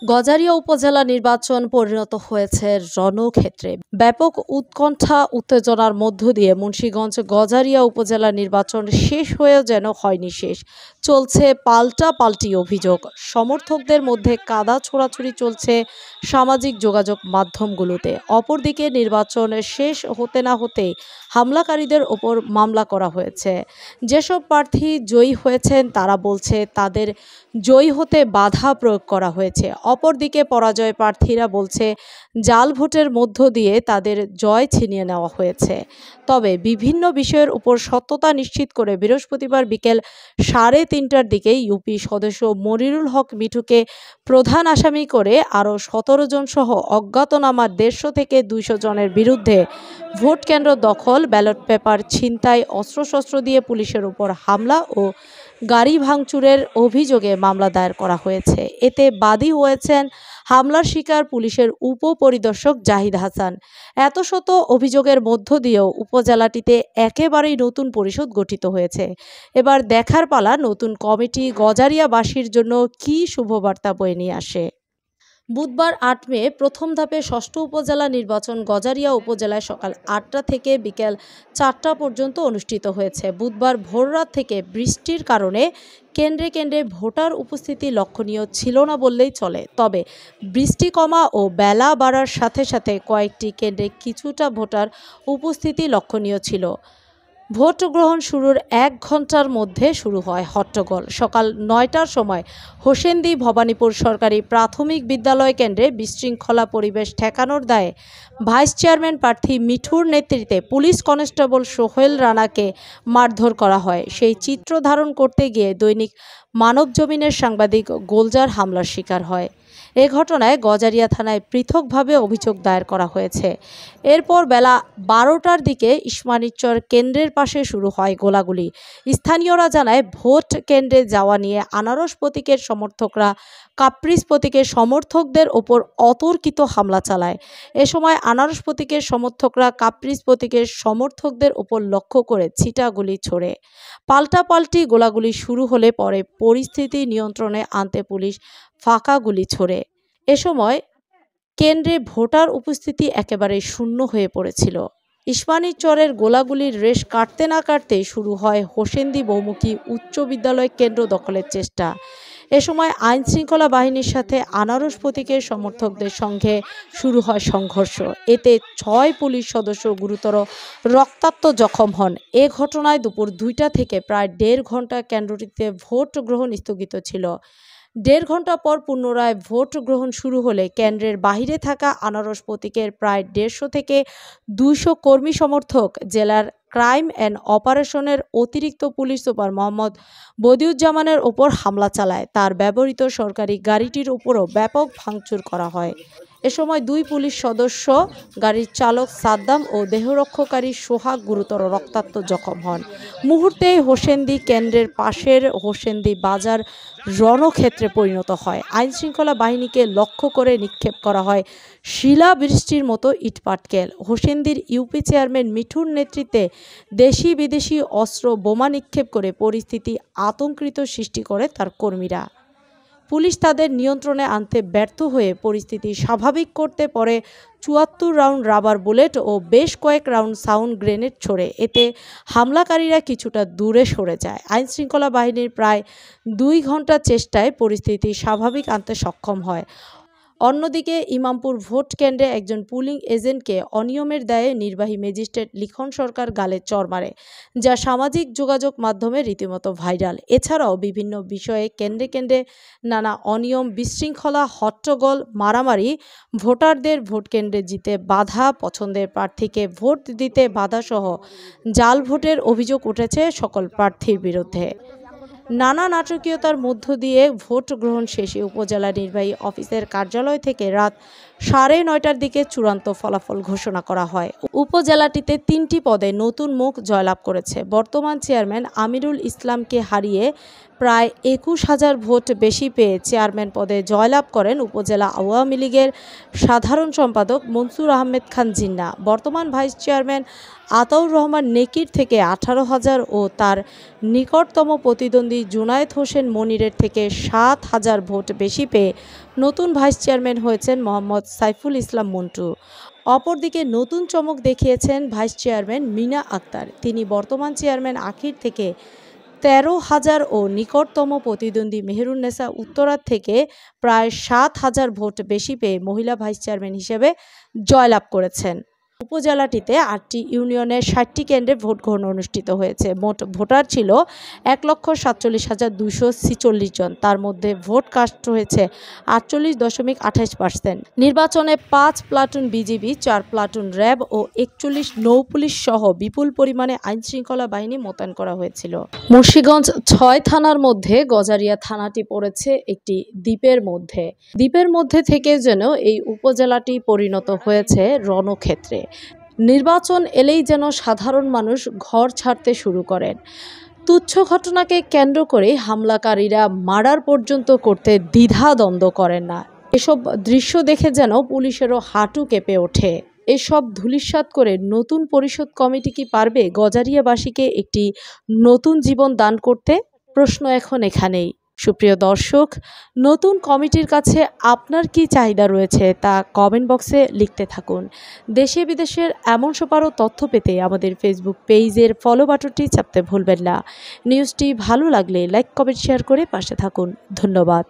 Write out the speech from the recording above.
গজারিয়া উপজেলা নির্বাচন পরিণত হয়েছে রণক্ষেত্রে। ব্যাপক উৎকণ্ঠা উত্তেজনার মধ্য দিয়ে মুন্সিগঞ্জ গজারিয়া উপজেলা নির্বাচন শেষ হয়েও যেন হয়নি শেষ। চলছে পাল্টাপাল্টি অভিযোগ, সমর্থকদের মধ্যে কাদা ছোড়াছুড়ি চলছে সামাজিক যোগাযোগ মাধ্যমগুলোতে। অপরদিকে নির্বাচন শেষ হতে না হতেই হামলাকারীদের ওপর মামলা করা হয়েছে। যেসব প্রার্থী জয়ী হয়েছেন তারা বলছে তাদের জয়ী হতে বাধা প্রয়োগ করা হয়েছে। অপরদিকে পরাজয় প্রার্থীরা বলছে জাল ভোটের মধ্য দিয়ে তাদের জয় ছিনিয়ে নেওয়া হয়েছে। তবে বিভিন্ন বিষয়ের উপর সত্যতা নিশ্চিত করে বৃহস্পতিবার বিকেল 3:30টার দিকে ইউপি সদস্য মনিরুল হক মিঠুকে প্রধান আসামি করে আরও 17 জন সহ অজ্ঞাতনামা 150 থেকে 200 জনের বিরুদ্ধে ভোট কেন্দ্র দখল, ব্যালট পেপার ছিনতাই, অস্ত্রশস্ত্র দিয়ে পুলিশের উপর হামলা ও গাড়ি ভাঙচুরের অভিযোগে মামলা দায়ের করা হয়েছে। এতে বাদী হয়েছেন হামলার শিকার পুলিশের উপপরিদর্শক জাহিদ হাসান। এত শত অভিযোগের মধ্য দিয়েও উপজেলাটিতে একেবারেই নতুন পরিষদ গঠিত হয়েছে। এবার দেখার পালা নতুন কমিটি গজারিয়াবাসীর জন্য কী শুভবার্তা বয়ে নিয়ে আসে। বুধবার 8 মে প্রথম ধাপে ষষ্ঠ উপজেলা নির্বাচন গজারিয়া উপজেলায় সকাল 8টা থেকে বিকেল 4টা পর্যন্ত অনুষ্ঠিত হয়েছে। বুধবার ভোররাত থেকে বৃষ্টির কারণে কেন্দ্রে কেন্দ্রে ভোটার উপস্থিতি লক্ষণীয় ছিল না বললেই চলে। তবে বৃষ্টি কমা ও বেলা বাড়ার সাথে সাথে কয়েকটি কেন্দ্রে কিছুটা ভোটার উপস্থিতি লক্ষণীয় ছিল। ভোট গ্রহণ শুরুর 1 ঘন্টার মধ্যে শুরু হয় হট্টগোল। সকাল 9টার সময় হোসেন্দি ভবানীপুর সরকারি প্রাথমিক বিদ্যালয় কেন্দ্রে বিশৃঙ্খলা পরিবেশ ঠেকানোর দায়ে ভাইস চেয়ারম্যান প্রার্থী মিঠুর নেতৃত্বে পুলিশ কনস্টেবল সোহেল রানাকে মারধর করা হয়। সেই চিত্র ধারণ করতে গিয়ে দৈনিক মানবজমিনের সাংবাদিক গোলজার হামলার শিকার হয়। এ ঘটনায় গজারিয়া থানায় পৃথকভাবে অভিযোগ দায়ের করা হয়েছে। এরপর বেলা 12টার দিকে ইসমানীচর কেন্দ্রের পাশে শুরু হয় গোলাগুলি। স্থানীয়রা জানায় ভোট কেন্দ্রে যাওয়া নিয়ে আনারস প্রতীকের সমর্থকরা কাপ্রিস প্রতীকের সমর্থকদের ওপর অতর্কিত হামলা চালায়। এ সময় আনারস প্রতীকের সমর্থকরা কাপ্রিস প্রতীকের সমর্থকদের ওপর লক্ষ্য করে ছিটা গুলি ছোড়ে। পাল্টাপাল্টি গোলাগুলি শুরু হলে পরে পরিস্থিতি নিয়ন্ত্রণে আনতে পুলিশ ফাঁকা গুলি ছোড়ে। এ সময় কেন্দ্রে ভোটার উপস্থিতি একেবারে শূন্য হয়ে পড়েছিল। ইসমানীচরের গোলাগুলির রেশ কাটতে না কাটতেই শুরু হয় হোসেন্দি বহুমুখী উচ্চ বিদ্যালয় কেন্দ্র দখলের চেষ্টা। এ সময় আইনশৃঙ্খলা বাহিনীর সাথে আনারস প্রতীকের সমর্থকদের সঙ্গে শুরু হয় সংঘর্ষ। এতে 6 পুলিশ সদস্য গুরুতর রক্তাক্ত জখম হন। এ ঘটনায় দুপুর 2টা থেকে প্রায় 1.5 ঘন্টা কেন্দ্রটিতে ভোট গ্রহণ স্থগিত ছিল। 1.5 ঘন্টা পর পুনরায় ভোট গ্রহণ শুরু হলে কেন্দ্রের বাহিরে থাকা আনারস প্রতীকের প্রায় 150 থেকে 200 কর্মী সমর্থক জেলার ক্রাইম অ্যান্ড অপারেশনের অতিরিক্ত পুলিশ সুপার মোহাম্মদ বদিউজ্জামানের ওপর হামলা চালায়। তার ব্যবহৃত সরকারি গাড়িটির উপরও ব্যাপক ভাঙচুর করা হয়। এ সময় 2 পুলিশ সদস্য, গাড়ির চালক সাদ্দাম ও দেহরক্ষকারী সোহাগ গুরুতর রক্তাক্ত জখম হন। মুহূর্তেই হোসেন্দি কেন্দ্রের পাশের হোসেন্দি বাজার রণক্ষেত্রে পরিণত হয়। আইনশৃঙ্খলা বাহিনীকে লক্ষ্য করে নিক্ষেপ করা হয় শিলাবৃষ্টির মতো ইটপাটকেল। হোসেন্দির ইউপি চেয়ারম্যান মিঠুর নেতৃত্বে দেশি বিদেশি অস্ত্র বোমা নিক্ষেপ করে পরিস্থিতি আতঙ্কিত সৃষ্টি করে তার কর্মীরা। পুলিশ তাদের নিয়ন্ত্রণে আনতে ব্যর্থ হয়ে পরিস্থিতি স্বাভাবিক করতে পরে 74 রাউন্ড রাবার বুলেট ও বেশ কয়েক রাউন্ড সাউন্ড গ্রেনেড ছোড়ে। এতে হামলাকারীরা কিছুটা দূরে সরে যায়। আইনশৃঙ্খলা বাহিনীর প্রায় 2 ঘন্টা চেষ্টায় পরিস্থিতি স্বাভাবিক আনতে সক্ষম হয়। অন্যদিকে ইমামপুর ভোট কেন্দ্রে একজন পুলিং এজেন্টকে অনিয়মের দায়ে নির্বাহী ম্যাজিস্ট্রেট লিখন সরকার গালে চড় মারে, যা সামাজিক যোগাযোগ মাধ্যমে রীতিমতো ভাইরাল। এছাড়াও বিভিন্ন বিষয়ে কেন্দ্রে কেন্দ্রে নানা অনিয়ম, বিশৃঙ্খলা, হট্টগোল, মারামারি, ভোটারদের ভোট কেন্দ্রে জিতে বাধা, পছন্দের প্রার্থীকে ভোট দিতে বাধাসহ জাল ভোটের অভিযোগ উঠেছে সকল প্রার্থীর বিরুদ্ধে। নানা নাটকীয়তার মধ্য দিয়ে ভোট গ্রহণ শেষে উপজেলা নির্বাহী অফিসের কার্যালয় থেকে রাত 9:30টার দিকে চূড়ান্ত ফলাফল ঘোষণা করা হয়। উপজেলাটিতে 3টি পদে নতুন মুখ জয়লাভ করেছে। বর্তমান চেয়ারম্যান আমিরুল ইসলামকে হারিয়ে প্রায় ২১,০০০ ভোট বেশি পেয়ে চেয়ারম্যান পদে জয়লাভ করেন উপজেলা আওয়ামী লীগের সাধারণ সম্পাদক মনসুর আহমেদ খান জিন্নাহ। বর্তমান ভাইস চেয়ারম্যান আতাউর রহমান নেকির থেকে ১৮,০০০ ও তার নিকটতম প্রতিদ্বন্দ্বী জুনায়েদ হোসেন মনিরের থেকে ৭,০০০ ভোট বেশি পেয়ে নতুন ভাইস চেয়ারম্যান হয়েছেন মোহাম্মদ সাইফুল ইসলাম মন্টু। অপরদিকে নতুন চমক দেখিয়েছেন ভাইস চেয়ারম্যান মিনা আক্তার। তিনি বর্তমান চেয়ারম্যান আখির থেকে ১৩,০০০ ও নিকটতম প্রতিদ্বন্দ্বী মেহেরুন্নেসা উত্তরার থেকে প্রায় ৭,০০০ ভোট বেশি পেয়ে মহিলা ভাইস চেয়ারম্যান হিসেবে জয়লাভ করেছেন। উপজেলাটিতে ৮টি ইউনিয়নের ৬০টি কেন্দ্রে ভোট গ্রহণ অনুষ্ঠিত হয়েছে। মোট ভোটার ছিল ১,৪৭,২৪৬ জন। তার মধ্যে ভোট কাস্ট হয়েছে ৪৮.২৮%। নির্বাচনে ৫ প্লাটুন বিজিবি, ৪ প্লাটুন র্যাব ও ৪১ নৌপুলিশ সহ বিপুল পরিমাণে আইনশৃঙ্খলা বাহিনী মোতায়েন করা হয়েছিল। মুন্সিগঞ্জ ৬ থানার মধ্যে গজারিয়া থানাটি পড়েছে একটি দ্বীপের মধ্যে। দ্বীপের মধ্যে থেকে যেন এই উপজেলাটি পরিণত হয়েছে রণক্ষেত্রে। নির্বাচন এলেই যেন সাধারণ মানুষ ঘর ছাড়তে শুরু করেন। তুচ্ছ ঘটনাকে কেন্দ্র করে হামলাকারীরা মার্ডার পর্যন্ত করতে দ্বিধাদ্বন্দ্ব করেন না। এসব দৃশ্য দেখে যেন পুলিশেরও হাঁটু কেঁপে ওঠে। এসব ধূলিসাৎ করে নতুন পরিষদ কমিটি কি পারবে গজারিয়াবাসীকে একটি নতুন জীবন দান করতে? প্রশ্ন এখন এখানেই। সুপ্রিয় দর্শক, নতুন কমিটির কাছে আপনার কি চাহিদা রয়েছে তা কমেন্ট বক্সে লিখতে থাকুন। দেশে বিদেশের এমন সপারও তথ্য পেতে আমাদের ফেসবুক পেজের ফলো বাটনটি চাপতে ভুলবেন না। নিউজটি ভালো লাগলে লাইক, কমেন্ট, শেয়ার করে পাশে থাকুন। ধন্যবাদ।